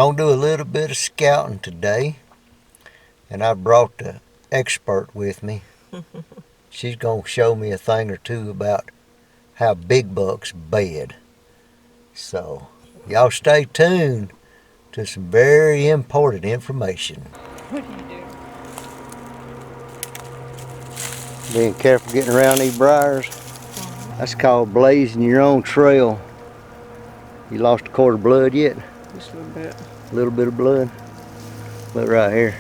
Gonna do a little bit of scouting today, and I brought the expert with me. She's gonna show me a thing or two about how big bucks bed. So y'all stay tuned to some very important information. What do you do? Being careful getting around these briars. That's called blazing your own trail. You lost a quart of blood yet? Just a little bit. A little bit of blood. Look right here.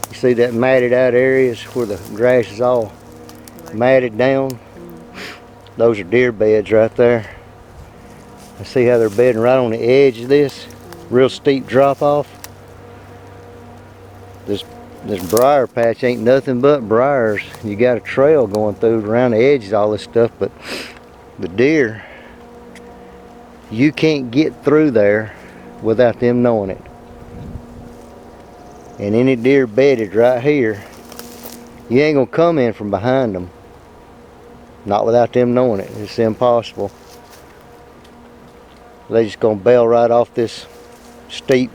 You see that matted out areas where the grass is all matted down? Those are deer beds right there. I see how they're bedding right on the edge of this. Real steep drop off. This briar patch ain't nothing but briars. You got a trail going through around the edges, all this stuff, but the deer, you can't get through there without them knowing it. And any deer bedded right here, you ain't gonna come in from behind them. Not without them knowing it. It's impossible. They just gonna bail right off this steep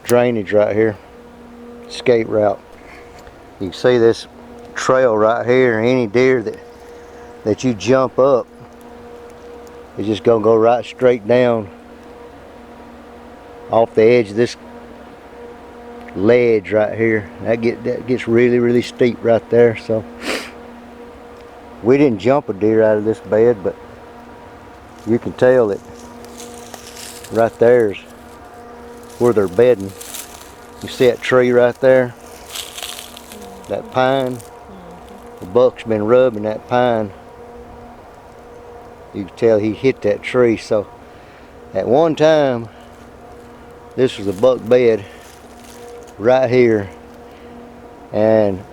drainage right here. Escape route. You can see this trail right here. Any deer that you jump up, it's just gonna go right straight down off the edge of this ledge right here. That gets really steep right there. So we didn't jump a deer out of this bed, but you can tell that right there's where they're bedding. You see that tree right there? That pine? The buck's been rubbing that pine. You can tell he hit that tree. So at one time, this was a buck bed right here, and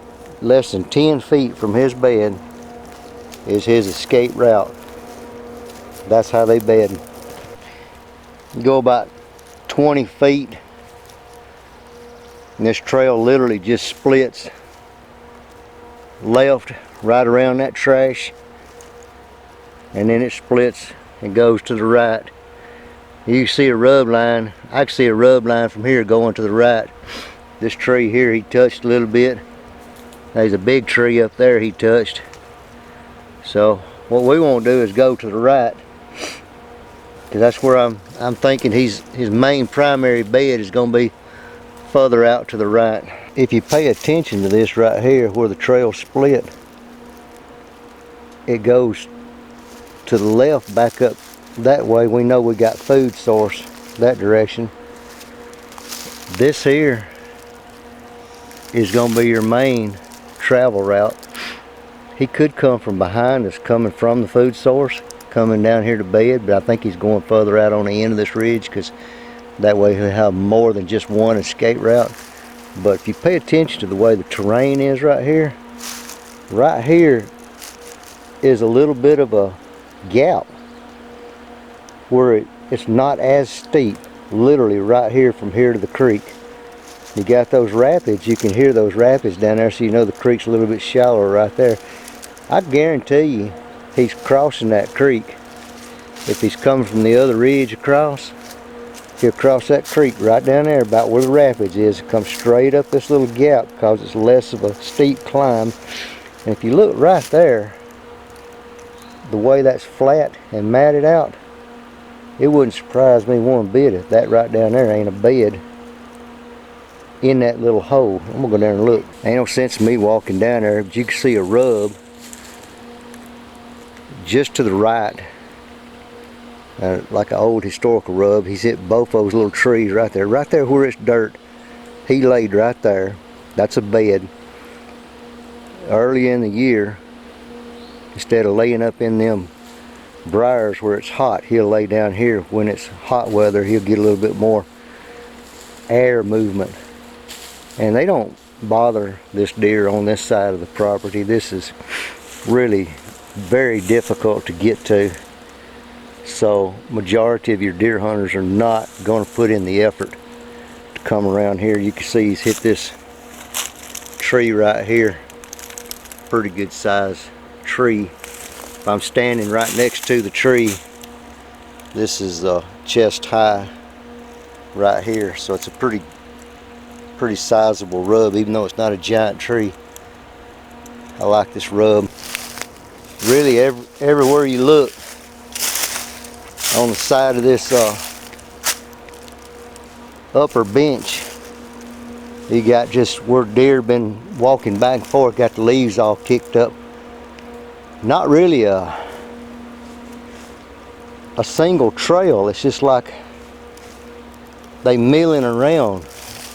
less than 10 feet from his bed is his escape route. That's how they bed. You go about 20 feet, and this trail literally just splits left right around that trash, and then it splits and goes to the right. You can see a rub line. I can see a rub line from here going to the right. This tree here he touched a little bit. There's a big tree up there he touched. So what we want to do is go to the right, because that's where I'm thinking his main primary bed is going to be further out to the right. If you pay attention to this right here where the trail split, it goes to the left back up that way. We know we got food source that direction. This here is going to be your main travel route. He could come from behind us, coming from the food source, coming down here to bed, but I think he's going further out on the end of this ridge, because that way he'll have more than just one escape route. But if you pay attention to the way the terrain is right here is a little bit of a gap where it's not as steep, literally right here from here to the creek. You got those rapids, you can hear those rapids down there, so you know the creek's a little bit shallower right there. I guarantee you he's crossing that creek. If he's coming from the other ridge across, he'll cross that creek right down there about where the rapids is, come straight up this little gap because it's less of a steep climb. And if you look right there, the way that's flat and matted out, it wouldn't surprise me one bit if that right down there ain't a bed in that little hole. I'm gonna go down and look. Ain't no sense in me walking down there, but you can see a rub just to the right, like an old historical rub. He's hit both those little trees right there where it's dirt. He laid right there. That's a bed. Early in the year, instead of laying up in them briars where it's hot, he'll lay down here. When it's hot weather, he'll get a little bit more air movement. And they don't bother this deer on this side of the property. This is really very difficult to get to. So majority of your deer hunters are not going to put in the effort to come around here. You can see he's hit this tree right here. Pretty good size tree. If I'm standing right next to the tree, this is chest high right here, so it's a pretty sizable rub, even though it's not a giant tree. I like this rub. Really, everywhere you look on the side of this upper bench, you got just where deer been walking back and forth, got the leaves all kicked up. Not really a single trail. It's just like they milling around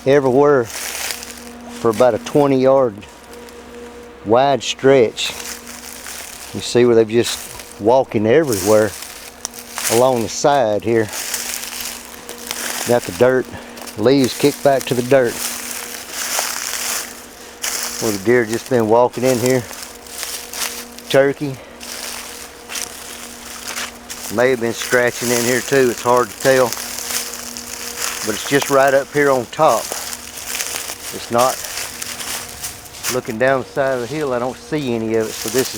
everywhere for about a 20-yard wide stretch. You see where they've just walking everywhere along the side here. Got the dirt, leaves kicked back to the dirt. Where the deer just been walking in here. Turkey. May have been scratching in here too, it's hard to tell. But it's just right up here on top. It's not looking down the side of the hill. I don't see any of it, so this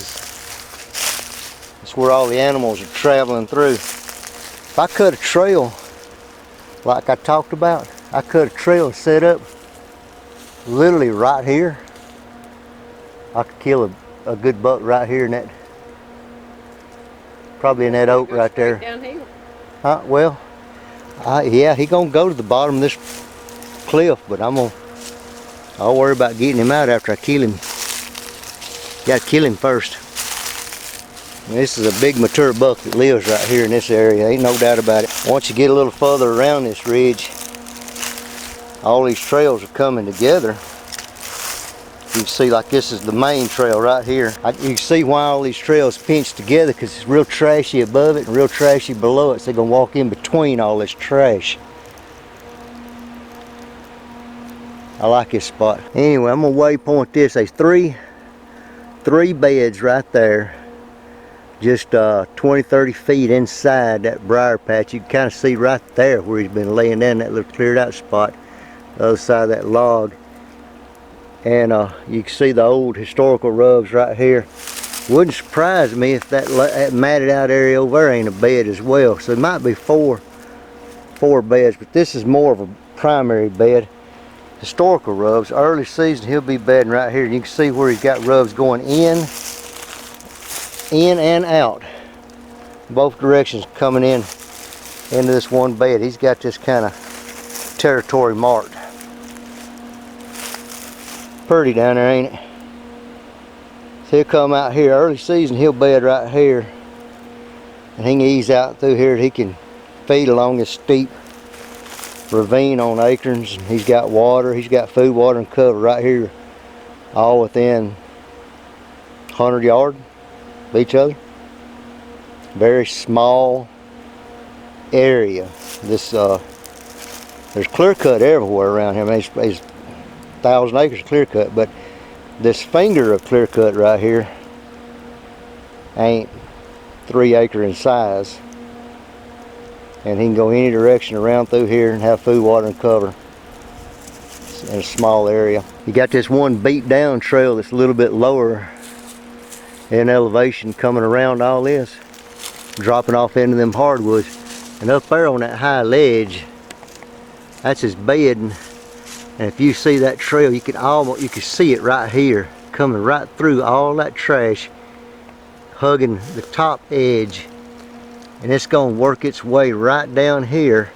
is where all the animals are traveling through. If I cut a trail like I talked about, I cut a trail set up literally right here, I could kill a good buck right here in that, probably in that oak right there. Downhill. Well, yeah, he gonna go to the bottom of this cliff, but I'll worry about getting him out after I kill him. Got to kill him first. This is a big mature buck that lives right here in this area. Ain't no doubt about it. Once you get a little further around this ridge, all these trails are coming together. You can see like this is the main trail right here. You can see why all these trails pinch together, because it's real trashy above it and real trashy below it. So they're gonna walk in between all this trash. I like this spot. Anyway, I'm gonna waypoint this. There's three beds right there, just 20-30 feet inside that briar patch. You can kind of see right there where he's been laying down, that little cleared out spot, the other side of that log. And you can see the old historical rubs right here. Wouldn't surprise me if that matted out area over there ain't a bed as well. So it might be four beds, but this is more of a primary bed. Historical rubs. Early season, he'll be bedding right here. You can see where he's got rubs going in and out, both directions, coming in into this one bed. He's got this kind of territory marked. Pretty down there, ain't it? So he'll come out here early season, he'll bed right here, and he can ease out through here. He can feed along this steep ravine on acorns. He's got water, he's got food, water, and cover right here, all within 100 yards of each other. Very small area. This there's clear cut everywhere around here. I mean, it's 1,000 acres clear cut, but this finger of clear cut right here ain't 3 acres in size. And he can go any direction around through here and have food, water, and cover in a small area. You got this one beat down trail that's a little bit lower in elevation coming around all this, dropping off into them hardwoods. And up there on that high ledge, that's his bed. And if you see that trail, you can see it right here, coming right through all that trash, hugging the top edge. And it's going to work its way right down here,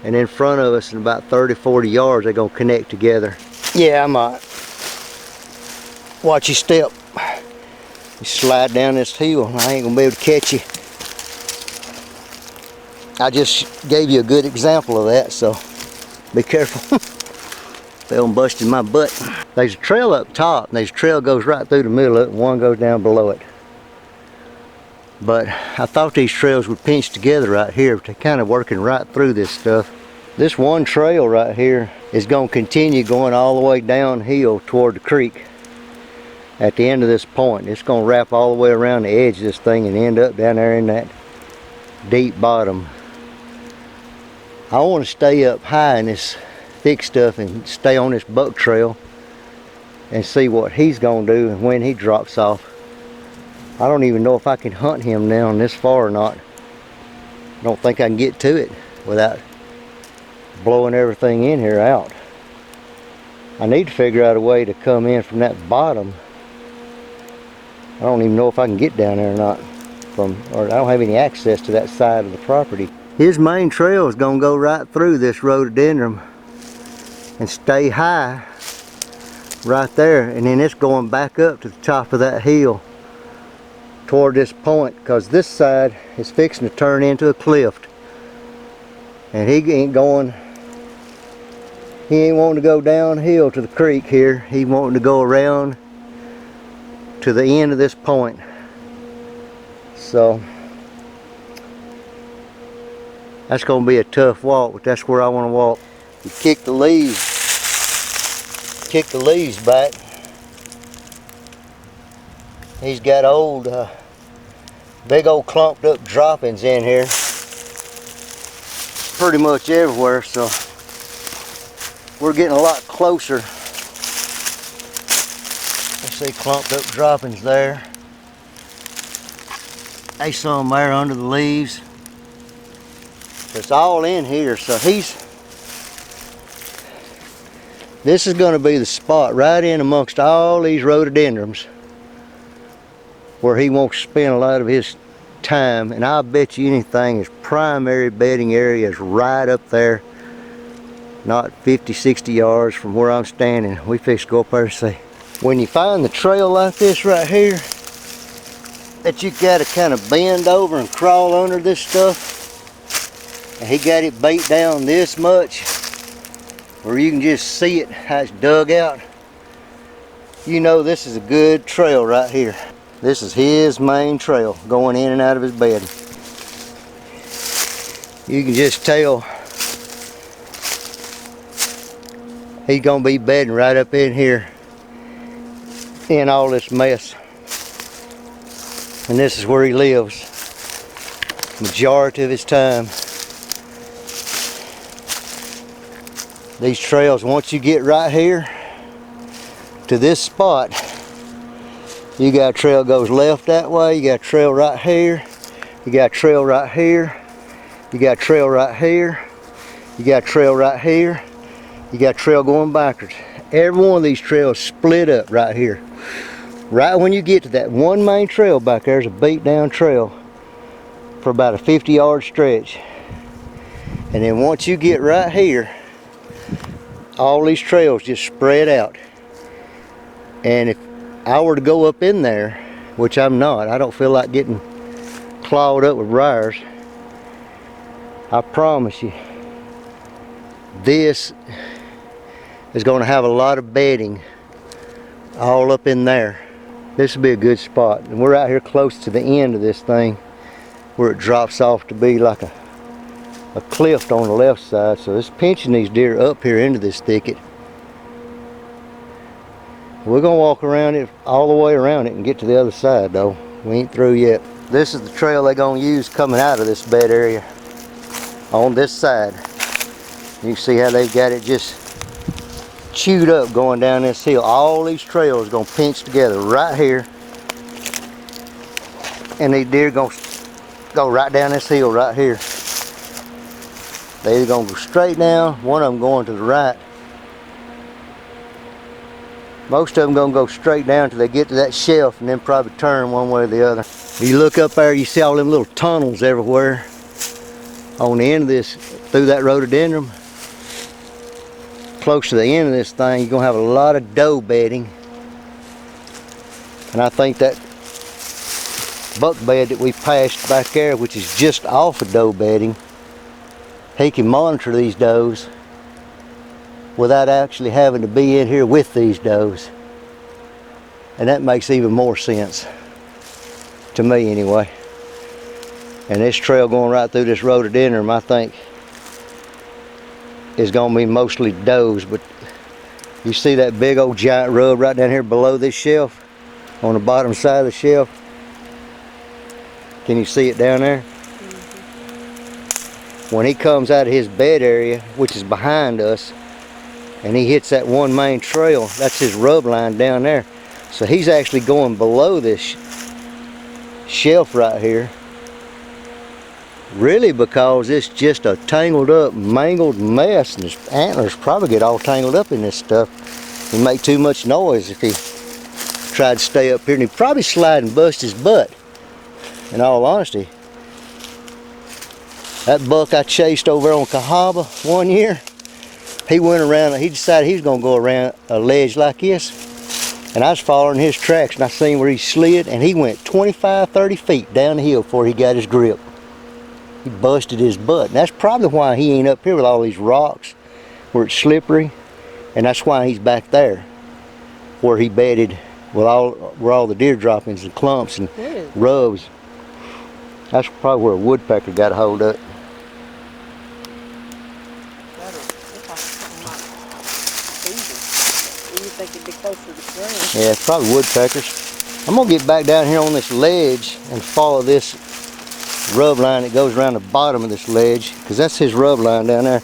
and in front of us in about 30-40 yards they're going to connect together. Yeah, I might. Watch your step. You slide down this hill, I ain't going to be able to catch you. I just gave you a good example of that, so be careful. Fell and busted my butt. There's a trail up top, and there's a trail goes right through the middle of it, and one goes down below it. But I thought these trails would pinch together right here, but they're kind of working right through this stuff. This one trail right here is going to continue going all the way downhill toward the creek. At the end of this point, it's going to wrap all the way around the edge of this thing and end up down there in that deep bottom. I want to stay up high in this thick stuff and stay on this buck trail and see what he's going to do and when he drops off. I don't even know if I can hunt him down this far or not. I don't think I can get to it. without blowing everything in here out. I need to figure out a way to come in from that bottom. I don't even know if I can get down there or not, or I don't have any access to that side of the property. His main trail is going to go right through this rhododendron and stay high right there, and then it's going back up to the top of that hill toward this point, because this side is fixing to turn into a cliff, and he ain't wanting to go downhill to the creek here. He wanting to go around to the end of this point. So that's going to be a tough walk, but that's where I want to walk. You kick the leaves back. He's got big old clumped up droppings in here pretty much everywhere, so we're getting a lot closer. Let's see, clumped up droppings there. There's some there under the leaves. It's all in here, so this is going to be the spot right in amongst all these rhododendrons where he wants to spend a lot of his time, and I'll bet you anything his primary bedding area is right up there, not 50-60 yards from where I'm standing. We fix to go up there and see. When you find the trail like this right here, that you got to kind of bend over and crawl under this stuff, and he got it bait down this much where you can just see it how it's dug out, you know this is a good trail right here. This is his main trail going in and out of his bed. You can just tell he's gonna be bedding right up in here in all this mess. And this is where he lives majority of his time. These trails, once you get right here to this spot, you got a trail goes left that way, you got a trail right here, you got a trail right here, you got a trail right here, you got a trail right here, you got a trail going backwards. Every one of these trails split up right here. Right when you get to that one main trail back there's a beat down trail for about a 50-yard stretch. And then once you get right here, all these trails just spread out. And if I were to go up in there, which I'm not, I don't feel like getting clawed up with briars, I promise you this is going to have a lot of bedding all up in there. This would be a good spot, and we're out here close to the end of this thing where it drops off to be like a cliff on the left side. So it's pinching these deer up here into this thicket. We're gonna walk around it all the way around it and get to the other side though. We ain't through yet. This is the trail they're gonna use coming out of this bed area on this side. You can see how they've got it just chewed up going down this hill. All these trails gonna pinch together right here, and these deer gonna go right down this hill right here. They either gonna go straight down, one of them going to the right. Most of them gonna go straight down till they get to that shelf and then probably turn one way or the other. You look up there, you see all them little tunnels everywhere on the end of this, through that rhododendron. Close to the end of this thing, you're gonna have a lot of doe bedding. And I think that buck bed that we passed back there, which is just off of doe bedding, he can monitor these does without actually having to be in here with these does. And that makes even more sense to me anyway. And this trail going right through this rhododendron, I think, is gonna be mostly does. But you see that big old giant rub right down here below this shelf, on the bottom side of the shelf? Can you see it down there? When he comes out of his bed area, which is behind us, and he hits that one main trail, that's his rub line down there. So he's actually going below this shelf right here, Really, because it's just a tangled up, mangled mess, and his antlers probably get all tangled up in this stuff. He'd make too much noise if he tried to stay up here, and he'd probably slide and bust his butt, in all honesty. That buck I chased over on Cahaba one year, he went around, he decided he was going to go around a ledge like this, and I was following his tracks, and I seen where he slid, and he went 25, 30 feet down the hill before he got his grip. He busted his butt, and that's probably why he ain't up here with all these rocks where it's slippery, and that's why he's back there where he bedded with where all the deer droppings and clumps and rubs. That's probably where a woodpecker got a hold of it. Yeah, it's probably woodpeckers. I'm gonna get back down here on this ledge and follow this rub line that goes around the bottom of this ledge, because that's his rub line down there.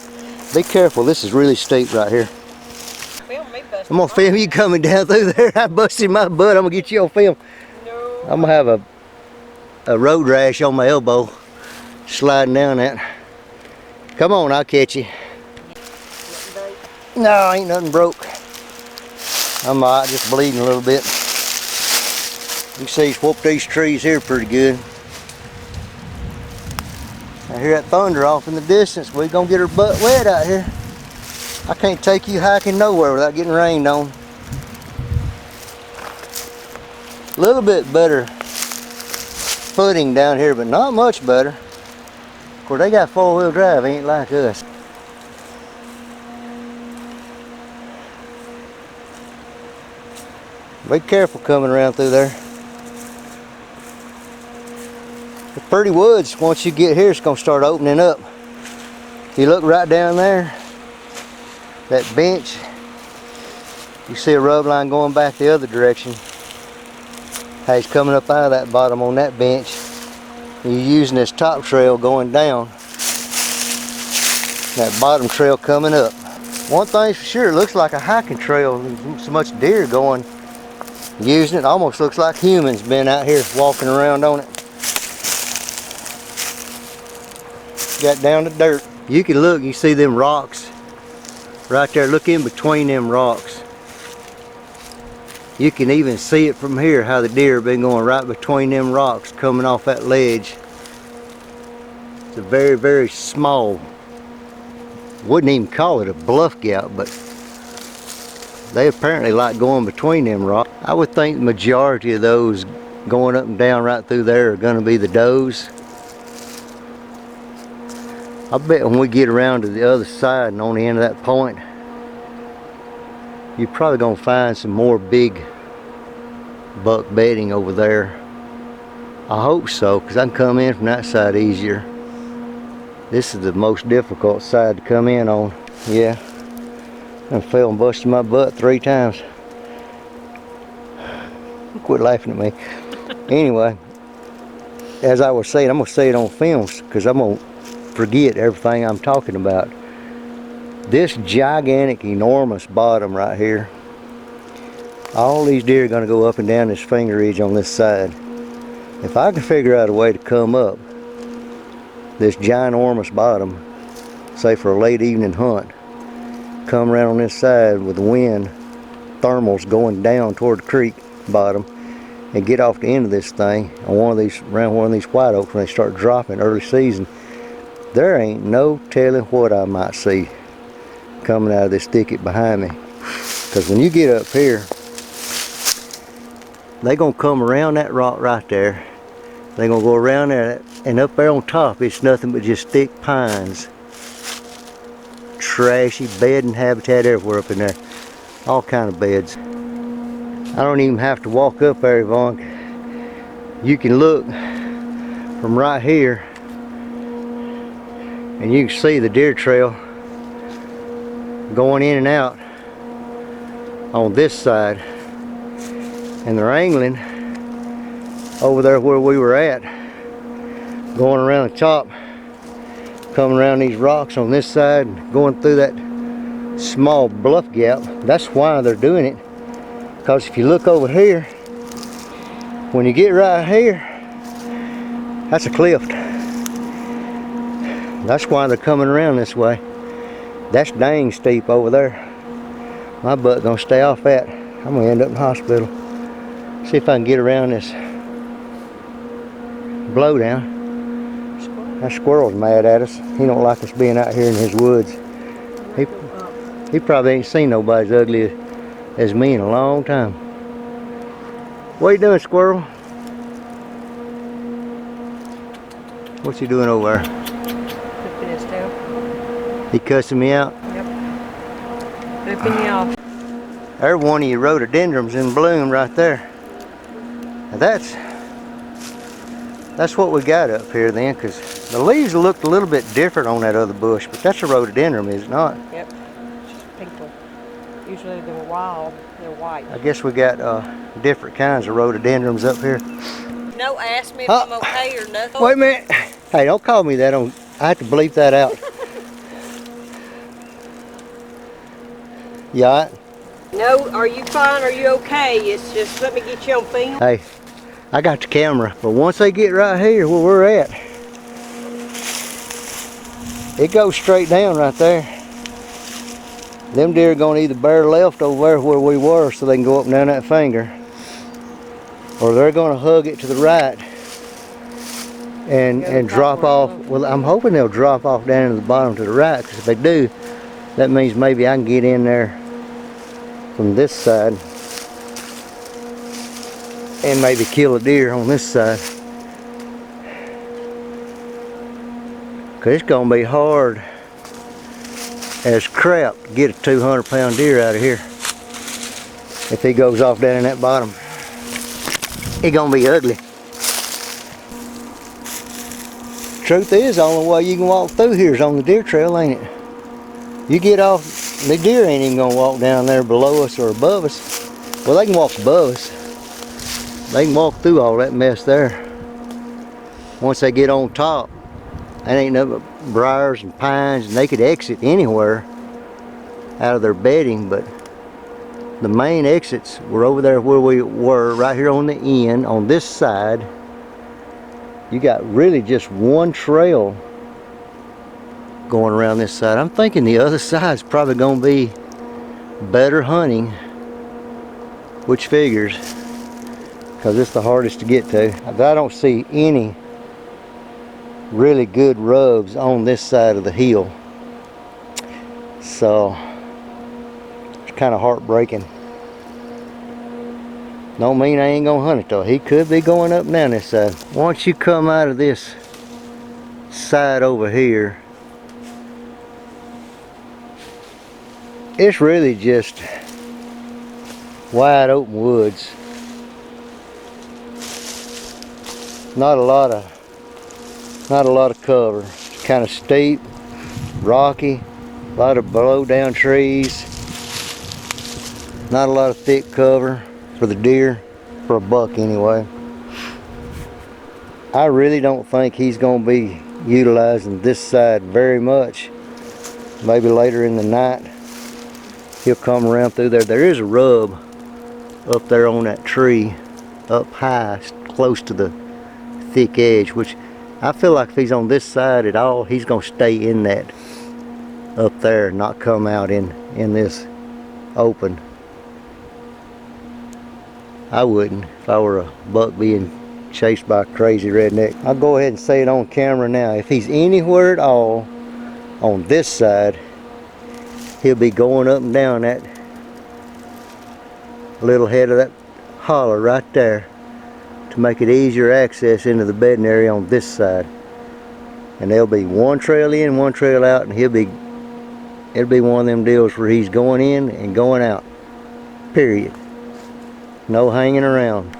Be careful, this is really steep right here. I'm gonna film you coming down through there. I busted my butt. I'm gonna get you on film. No. I'm gonna have a road rash on my elbow sliding down that. Come on, I'll catch you. No, ain't nothing broke. I'm just bleeding a little bit. You can see he's whooped these trees here pretty good. I hear that thunder off in the distance. We're gonna get her butt wet out here. I can't take you hiking nowhere without getting rained on. A little bit better footing down here, but not much better. Of course, they got four-wheel drive, ain't like us. Be careful coming around through there. The pretty woods, once you get here, it's gonna start opening up. If you look right down there, that bench, you see a rub line going back the other direction. How he's coming up out of that bottom on that bench. And you're using this top trail going down. That bottom trail coming up. One thing's for sure, it looks like a hiking trail. There's so much deer going, using it. Almost looks like humans been out here walking around on it. Got down to dirt. You can look, you see them rocks right there. Look in between them rocks. You can even see it from here, how the deer have been going right between them rocks coming off that ledge. It's a very, very small, wouldn't even call it a bluff gap, but they apparently like going between them rocks. I would think the majority of those going up and down right through there are going to be the does. I bet when we get around to the other side and on the end of that point, you're probably going to find some more big buck bedding over there. I hope so, because I can come in from that side easier. This is the most difficult side to come in on. Yeah, I fell and busted my butt 3 times. Quit laughing at me. Anyway, as I was saying, I'm going to say it on films, because I'm going to forget everything I'm talking about. This gigantic, enormous bottom right here, all these deer are going to go up and down this finger ridge on this side. If I can figure out a way to come up this ginormous bottom, say for a late evening hunt, come around on this side with the wind, thermals going down toward the creek bottom, and get off the end of this thing on one of these, around one of these white oaks when they start dropping early season, there ain't no telling what I might see coming out of this thicket behind me. Because when you get up here, they gonna come around that rock right there. They gonna go around there, and up there on top, it's nothing but just thick pines. Trashy bed and habitat everywhere up in there. All kind of beds. I don't even have to walk up there, Yvonne. You can look from right here, and you can see the deer trail going in and out on this side, and they're angling over there where we were at, going around the top, coming around these rocks on this side, and going through that small bluff gap. That's why they're doing it, because if you look over here, when you get right here, that's a cliff. That's why they're coming around this way. That's dang steep over there. My butt gonna stay off that. I'm gonna end up in the hospital. See if I can get around this blowdown. That squirrel's mad at us. He don't like us being out here in his woods. He probably ain't seen nobody as ugly as me in a long time. What you doing, squirrel? What's he doing over there? Flipping his tail. He cussing me out? Yep. Flipping you off. There's one of your rhododendrons in bloom right there. Now that's what we got up here then, because the leaves looked a little bit different on that other bush, but that's a rhododendron, is it not? Yep. It's just pink one. Usually they're wild, they're white. I guess we got different kinds of rhododendrons up here. No, ask me if I'm okay or nothing. Wait a minute. Hey, don't call me that. I have to bleep that out. You all right? No, are you fine? Are you okay? It's just, let me get you on film. Hey, I got the camera, but once they get right here where we're at, it goes straight down right there. Them deer are gonna either bear left over there where we were so they can go up and down that finger, or they're gonna hug it to the right and drop off. Well, I'm hoping they'll drop off down to the bottom to the right, because if they do, that means maybe I can get in there from this side and maybe kill a deer on this side. Cause it's gonna be hard as crap to get a 200-pound deer out of here. If he goes off down in that bottom, it's gonna be ugly. Truth is, the only way you can walk through here is on the deer trail, ain't it? You get off, the deer ain't even gonna walk down there below us or above us. Well, they can walk above us. They can walk through all that mess there. Once they get on top, that ain't nothing but briars and pines, and they could exit anywhere out of their bedding, but the main exits were over there where we were, right here on the end, on this side. You got really just one trail going around this side. I'm thinking the other side's probably gonna be better hunting, which figures, because it's the hardest to get to. But I don't see any really good rubs on this side of the hill, so it's kind of heartbreaking. Don't mean I ain't gonna hunt it though. He could be going up and down this side. Once you come out of this side over here, it's really just wide open woods. Not a lot of cover. It's kind of steep, rocky, a lot of blow down trees. Not a lot of thick cover for the deer, for a buck anyway. I really don't think he's going to be utilizing this side very much. Maybe later in the night he'll come around through there. There is a rub up there on that tree, up high, close to the thick edge, which I feel like if he's on this side at all, he's going to stay in that up there, not come out in this open. I wouldn't if I were a buck being chased by a crazy redneck. I'll go ahead and say it on camera now. If he's anywhere at all on this side, he'll be going up and down that little head of that holler right there to make it easier access into the bedding area on this side. And there'll be one trail in, one trail out, and it'll be one of them deals where he's going in and going out. Period. No hanging around.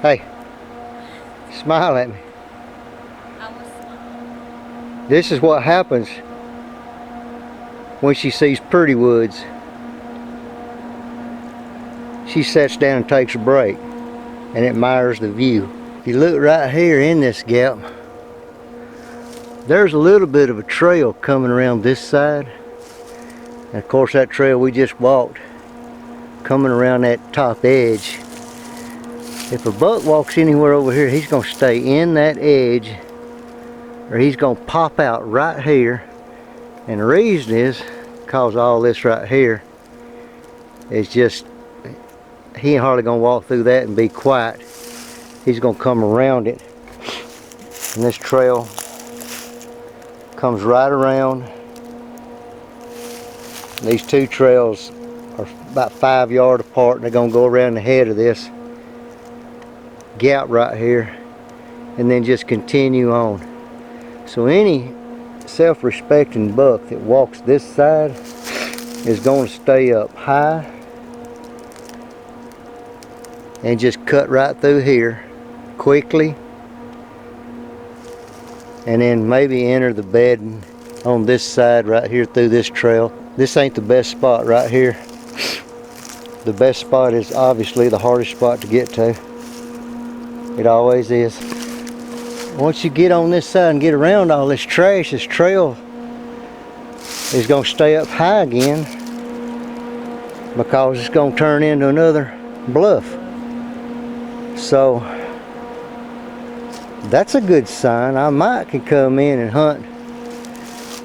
Hey, smile at me. This is what happens when she sees pretty woods. She sits down and takes a break and admires the view. If you look right here in this gap, there's a little bit of a trail coming around this side. And of course that trail we just walked, coming around that top edge. If a buck walks anywhere over here, he's going to stay in that edge or he's gonna pop out right here. And the reason is cause all this right here is just, he ain't hardly gonna walk through that and be quiet. He's gonna come around it, and this trail comes right around. These two trails are about 5 yards apart, and they're gonna go around the head of this gap right here and then just continue on. So any self-respecting buck that walks this side is going to stay up high and just cut right through here quickly, and then maybe enter the bedding on this side right here through this trail. This ain't the best spot right here. The best spot is obviously the hardest spot to get to. It always is. Once you get on this side and get around all this trash, this trail is going to stay up high again because it's going to turn into another bluff. So that's a good sign. I might can come in and hunt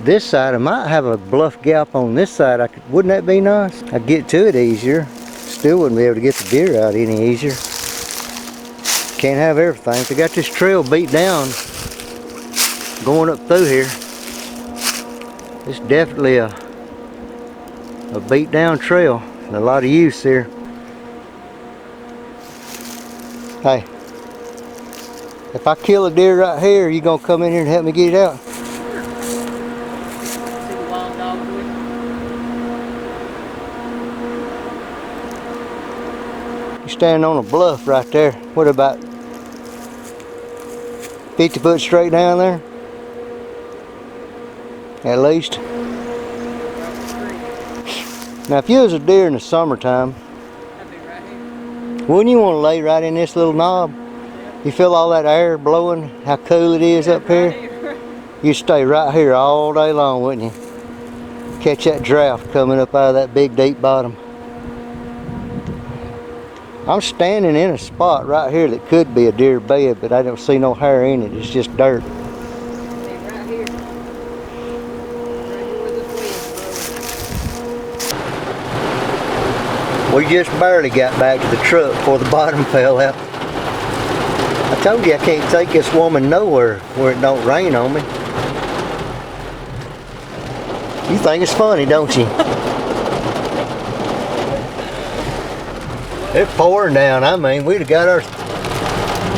this side. I might have a bluff gap on this side. Wouldn't that be nice? I'd get to it easier. Still wouldn't be able to get the deer out any easier. Can't have everything. If they got this trail beat down going up through here, it's definitely a beat down trail and a lot of use here. Hey, if I kill a deer right here, you gonna come in here and help me get it out? You stand on a bluff right there. What about 50 foot straight down there? At least. Now if you was a deer in the summertime, I'd be right here. wouldn't you want to lay right in this little knob? You feel all that air blowing, how cool it is up here? You'd stay right here all day long, wouldn't you? Catch that draft coming up out of that big deep bottom. I'm standing in a spot right here that could be a deer bed, but I don't see no hair in it. It's just dirt. Right here. Right here where this wind's blowing. We just barely got back to the truck before the bottom fell out. I told you I can't take this woman nowhere where it don't rain on me. You think it's funny, don't you? It's pouring down. I mean, we'd have got our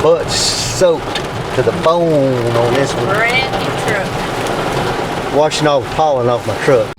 butts soaked to the bone on this one. Brand new truck. Washing all the pollen off my truck.